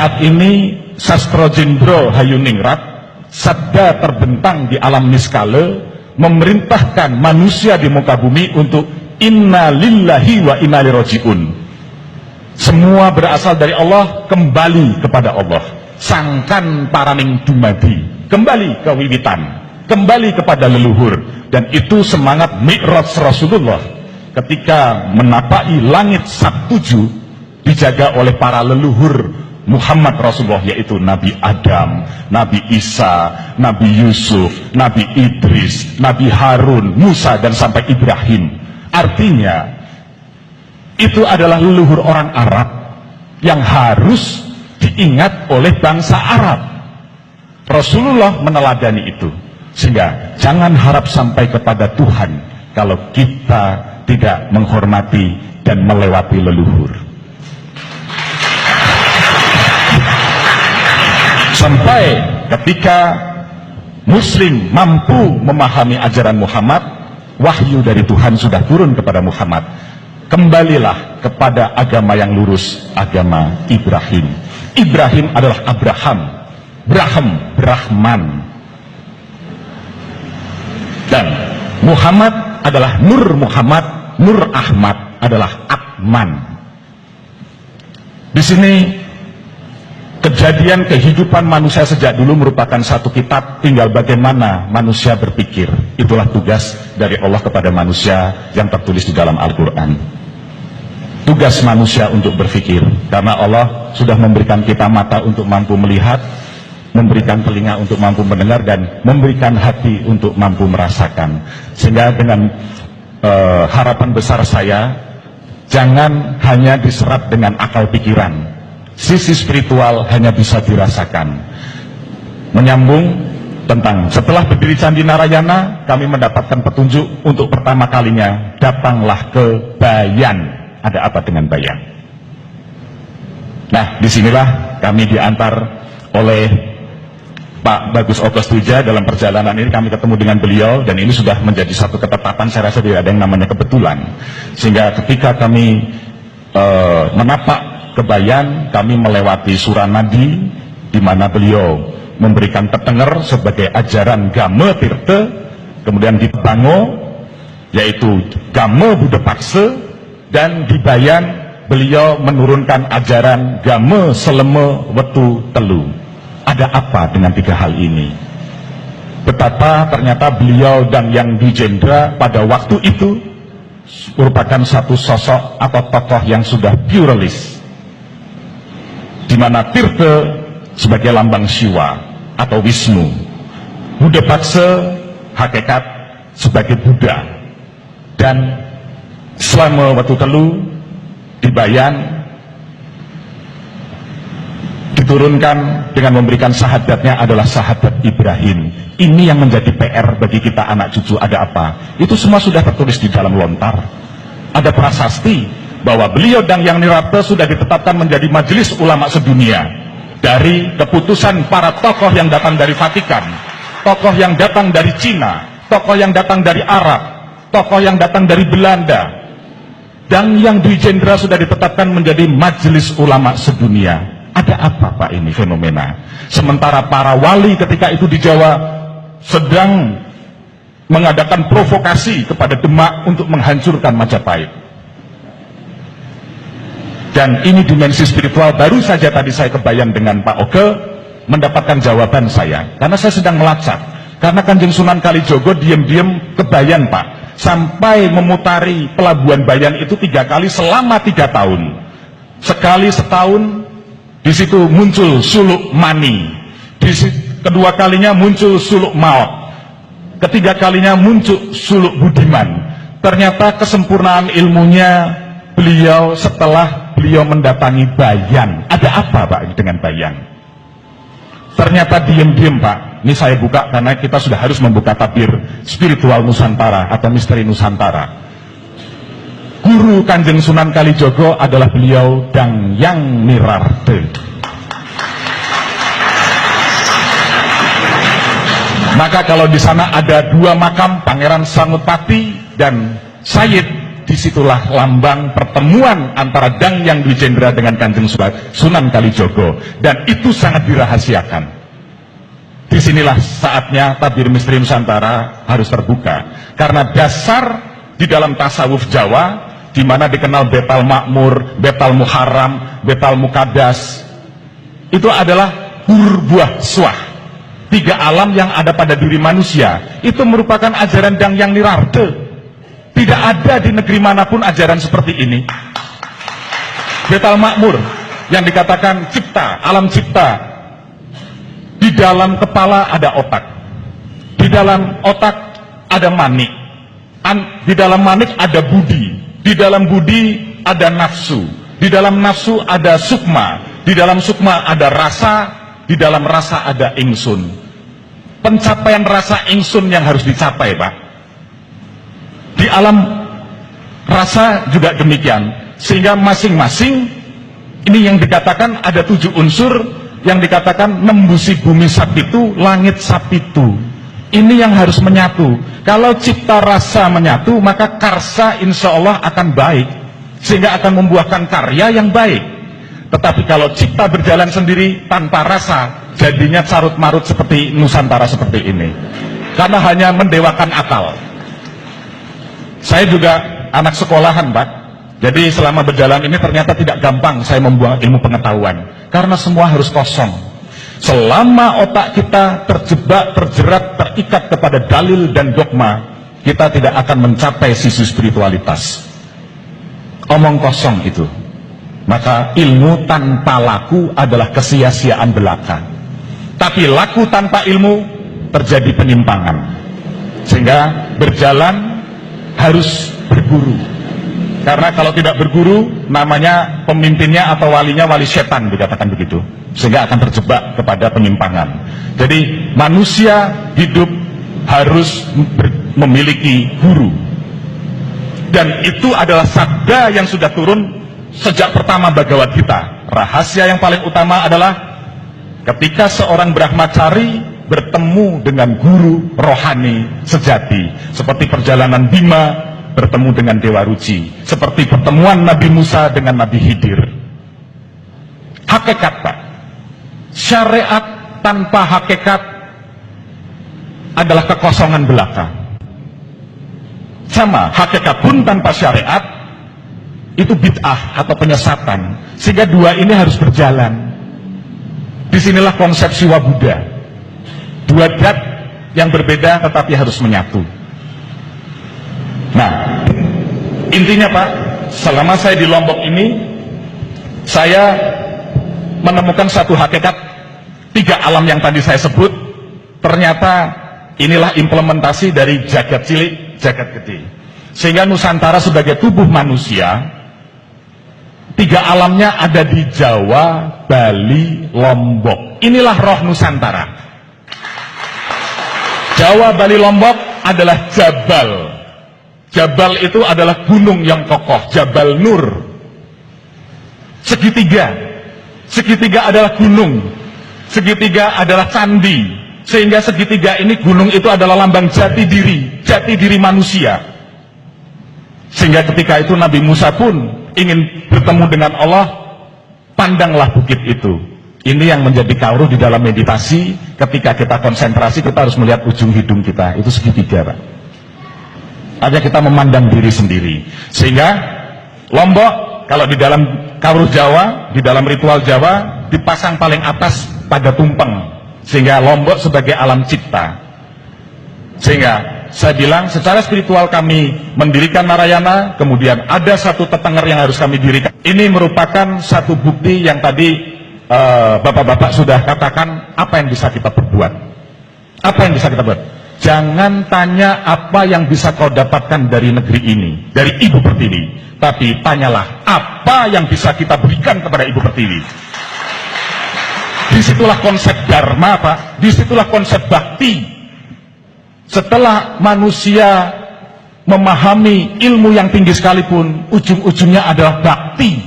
Saat ini Sastro Jendro Hayuningrat, sabda terbentang di alam niskala, memerintahkan manusia di muka bumi untuk inna lillahi wa inna ilaihi raji'un. Semua berasal dari Allah, kembali kepada Allah. Sangkan paraning dumadi, kembali ke wiwitan, kembali kepada leluhur. Dan itu semangat Mi'raj Rasulullah ketika menapaki langit Sabtuju, dijaga oleh para leluhur Muhammad Rasulullah, yaitu Nabi Adam, Nabi Isa, Nabi Yusuf, Nabi Idris, Nabi Harun, Musa, dan sampai Ibrahim. Artinya itu adalah leluhur orang Arab yang harus diingat oleh bangsa Arab. Rasulullah meneladani itu, sehingga jangan harap sampai kepada Tuhan kalau kita tidak menghormati dan melewati leluhur. Sampai ketika Muslim mampu memahami ajaran Muhammad, wahyu dari Tuhan sudah turun kepada Muhammad. Kembalilah kepada agama yang lurus, agama Ibrahim. Ibrahim adalah Abraham, Brahman, dan Muhammad adalah Nur Muhammad, Nur Ahmad adalah Atman. Di sini kejadian kehidupan manusia sejak dulu merupakan satu kitab, tinggal bagaimana manusia berpikir. Itulah tugas dari Allah kepada manusia yang tertulis di dalam Al-Quran. Tugas manusia untuk berpikir, karena Allah sudah memberikan kita mata untuk mampu melihat, memberikan telinga untuk mampu mendengar, dan memberikan hati untuk mampu merasakan. Sehingga dengan harapan besar saya, jangan hanya diserap dengan akal pikiran. Sisi spiritual hanya bisa dirasakan. Menyambung tentang setelah berdiri Candi Narayana, kami mendapatkan petunjuk untuk pertama kalinya, datanglah ke Bayan. Ada apa dengan Bayan? Nah, disinilah kami diantar oleh Pak Bagus Ogostuja. Dalam perjalanan ini kami ketemu dengan beliau, dan ini sudah menjadi satu ketetapan. Saya rasa tidak ada yang namanya kebetulan. Sehingga ketika kami menapak ke Bayan, kami melewati Suranadi, di mana beliau memberikan tetenger sebagai ajaran Game Tirte, kemudian di Bango yaitu Game Buddha Pakse, dan di Bayan beliau menurunkan ajaran Game Seleme Wetu Telu. Ada apa dengan tiga hal ini? Betapa ternyata beliau dan Yang Dijendra pada waktu itu merupakan satu sosok atau tokoh yang sudah pluralis, di mana Tirte sebagai lambang Siwa atau Wisnu, Buddha Pakse hakikat sebagai Buddha, dan Selama Wetu Telu di Bayan diturunkan dengan memberikan syahadatnya adalah syahadat Ibrahim. Ini yang menjadi PR bagi kita anak cucu. Ada apa? Itu semua sudah tertulis di dalam lontar. Ada prasasti bahwa beliau dan Yang Nirata sudah ditetapkan menjadi majelis ulama sedunia dari keputusan para tokoh yang datang dari Vatikan, tokoh yang datang dari Cina, tokoh yang datang dari Arab, tokoh yang datang dari Belanda. Dan Yang Dijendra sudah ditetapkan menjadi majelis ulama sedunia. Ada apa Pak ini fenomena? Sementara para wali ketika itu di Jawa sedang mengadakan provokasi kepada Demak untuk menghancurkan Majapahit. Dan ini dimensi spiritual. Baru saja tadi saya kebayang dengan Pak Oge mendapatkan jawaban saya, karena saya sedang melacak. Karena Kanjeng Sunan Kalijogo diam-diam ke Bayan Pak, sampai memutari pelabuhan Bayan itu 3 kali selama 3 tahun. Sekali setahun di situ muncul suluk Mani, kedua kalinya muncul suluk Maot, ketiga kalinya muncul suluk Budiman. Ternyata kesempurnaan ilmunya beliau setelah beliau mendatangi Bayan. Ada apa Pak dengan Bayan? Ternyata diam-diam Pak. Ini saya buka karena kita sudah harus membuka tabir spiritual Nusantara atau misteri Nusantara. Guru Kanjeng Sunan Kalijogo adalah beliau dan Yang Nirarte. Maka kalau di sana ada 2 makam, Pangeran Sangutpati dan Sayyid disitulah lambang pertemuan antara Danghyang Dwijendra dengan Kanjeng Sunan Kalijogo, dan itu sangat dirahasiakan. Disinilah saatnya tabir misteri Nusantara harus terbuka, karena dasar di dalam tasawuf Jawa, di mana dikenal Betal Makmur, Betal Muharram, Betal Mukadas, itu adalah buah swah, 3 alam yang ada pada diri manusia. Itu merupakan ajaran Danghyang Nirarde. Tidak ada di negeri manapun ajaran seperti ini. Betal Makmur yang dikatakan cipta, alam cipta, di dalam kepala ada otak, di dalam otak ada manik, di dalam manik ada budi, di dalam budi ada nafsu, di dalam nafsu ada sukma, di dalam sukma ada rasa, di dalam rasa ada ingsun. Pencapaian rasa ingsun yang harus dicapai, Pak. Di alam rasa juga demikian, sehingga masing-masing ini yang dikatakan ada 7 unsur yang dikatakan nembusi bumi sapitu, langit sapitu. Ini yang harus menyatu. Kalau cipta rasa menyatu, maka karsa insya Allah akan baik, sehingga akan membuahkan karya yang baik. Tetapi kalau cipta berjalan sendiri tanpa rasa, jadinya carut marut seperti Nusantara seperti ini, karena hanya mendewakan akal. Saya juga anak sekolahan, Pak. Jadi selama berjalan ini ternyata tidak gampang saya membuang ilmu pengetahuan, karena semua harus kosong. Selama otak kita terjebak, terjerat, terikat kepada dalil dan dogma, kita tidak akan mencapai sisi spiritualitas. Omong kosong itu. Maka ilmu tanpa laku adalah kesia-siaan belaka. Tapi laku tanpa ilmu terjadi penyimpangan. Sehingga berjalan harus berguru, karena kalau tidak berguru namanya pemimpinnya atau walinya wali setan, dikatakan begitu, sehingga akan terjebak kepada penyimpangan. Jadi manusia hidup harus memiliki guru, dan itu adalah sabda yang sudah turun sejak pertama Bhagavad Gita. Rahasia yang paling utama adalah ketika seorang Brahmacari bertemu dengan guru rohani sejati, seperti perjalanan Bima bertemu dengan Dewa Ruci, seperti pertemuan Nabi Musa dengan Nabi Khidir. Hakikat, Pak. Syariat tanpa hakikat adalah kekosongan belaka. Sama, hakikat pun tanpa syariat itu bid'ah atau penyesatan. Sehingga dua ini harus berjalan. Disinilah konsep Siwa Buddha. 2 dat yang berbeda tetapi harus menyatu. Nah, intinya, Pak, selama saya di Lombok ini, saya menemukan satu hakikat 3 alam yang tadi saya sebut. Ternyata inilah implementasi dari jagat cilik, jagat gede. Sehingga Nusantara sebagai tubuh manusia, 3 alamnya ada di Jawa, Bali, Lombok. Inilah roh Nusantara. Jawa, Bali, Lombok adalah Jabal. Jabal itu adalah gunung yang kokoh, Jabal Nur. Segitiga. Segitiga adalah gunung. Segitiga adalah candi. Sehingga segitiga ini, gunung itu adalah lambang jati diri manusia. Sehingga ketika itu Nabi Musa pun ingin bertemu dengan Allah, pandanglah bukit itu. Ini yang menjadi kauruh di dalam meditasi. Ketika kita konsentrasi, kita harus melihat ujung hidung kita. Itu segitiga, Pak. Artinya kita memandang diri sendiri. Sehingga Lombok, kalau di dalam kauruh Jawa, di dalam ritual Jawa, dipasang paling atas pada tumpeng. Sehingga Lombok sebagai alam cipta. Sehingga saya bilang, secara spiritual kami mendirikan Narayana, kemudian ada satu tetenger yang harus kami dirikan. Ini merupakan satu bukti yang tadi bapak-bapak sudah katakan, apa yang bisa kita perbuat. Apa yang bisa kita buat? Jangan tanya apa yang bisa kau dapatkan dari negeri ini, dari Ibu Pertiwi, tapi tanyalah apa yang bisa kita berikan kepada Ibu Pertiwi. Disitulah konsep dharma, Pak. Disitulah konsep bakti. Setelah manusia memahami ilmu yang tinggi sekalipun, ujung-ujungnya adalah bakti.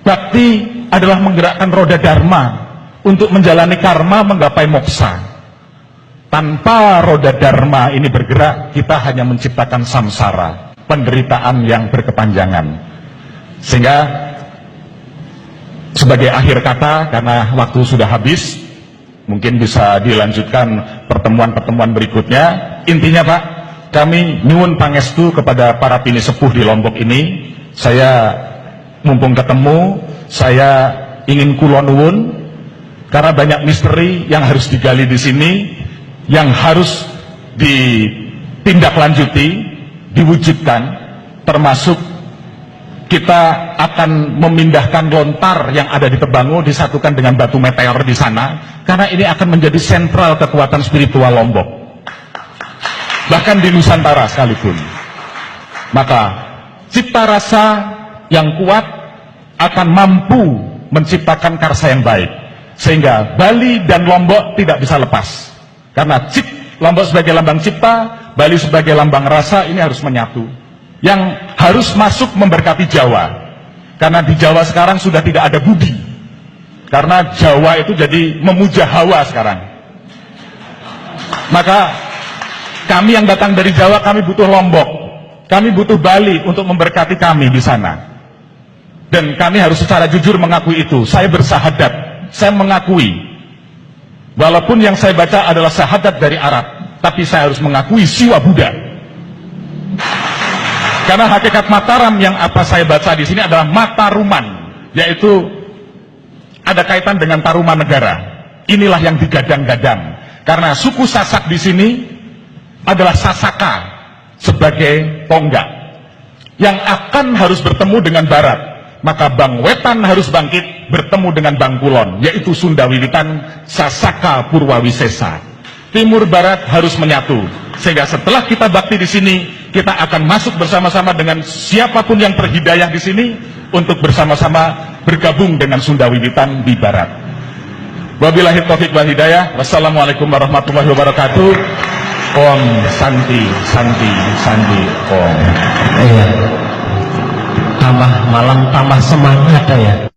Bakti adalah menggerakkan roda dharma untuk menjalani karma, menggapai moksa. Tanpa roda dharma ini bergerak, kita hanya menciptakan samsara. penderitaan yang berkepanjangan. Sehingga sebagai akhir kata, karena waktu sudah habis, mungkin bisa dilanjutkan pertemuan-pertemuan berikutnya. Intinya Pak, kami nyuwun pangestu kepada para pini sepuh di Lombok ini. Saya mumpung ketemu, saya ingin kula nuwun, karena banyak misteri yang harus digali di sini, yang harus ditindaklanjuti, diwujudkan, termasuk kita akan memindahkan lontar yang ada di Tebangu, disatukan dengan batu meteor di sana, karena ini akan menjadi sentral kekuatan spiritual Lombok, bahkan di Nusantara sekalipun. Maka cipta rasa yang kuat akan mampu menciptakan karsa yang baik, sehingga Bali dan Lombok tidak bisa lepas, karena Lombok sebagai lambang cipta, Bali sebagai lambang rasa, ini harus menyatu, yang harus masuk memberkati Jawa, karena di Jawa sekarang sudah tidak ada budi, karena Jawa itu jadi memuja hawa sekarang. Maka kami yang datang dari Jawa, kami butuh Lombok, kami butuh Bali untuk memberkati kami di sana, dan kami harus secara jujur mengakui itu. Saya bersahadat, saya mengakui, walaupun yang saya baca adalah syahadat dari Arab, tapi saya harus mengakui siwa Buddha. Karena hakikat Mataram yang apa saya baca di sini adalah Mataruman, yaitu ada kaitan dengan taruman negara. Inilah yang digadang-gadang. Karena suku Sasak di sini adalah Sasaka sebagai tonggak yang akan harus bertemu dengan Barat. Maka Bang Wetan harus bangkit bertemu dengan Bang Kulon, yaitu Sunda Wiwitan, Sasaka Purwawisesa. Timur Barat harus menyatu, sehingga setelah kita bakti di sini, kita akan masuk bersama-sama dengan siapapun yang berhidayah di sini untuk bersama-sama bergabung dengan Sunda Wiwitan di Barat. Wabillahi taufiq wal hidayah. Wassalamualaikum warahmatullahi wabarakatuh. Om Santi, Santi, Santi, Om. Iya. Tambah malam tambah semangat ya.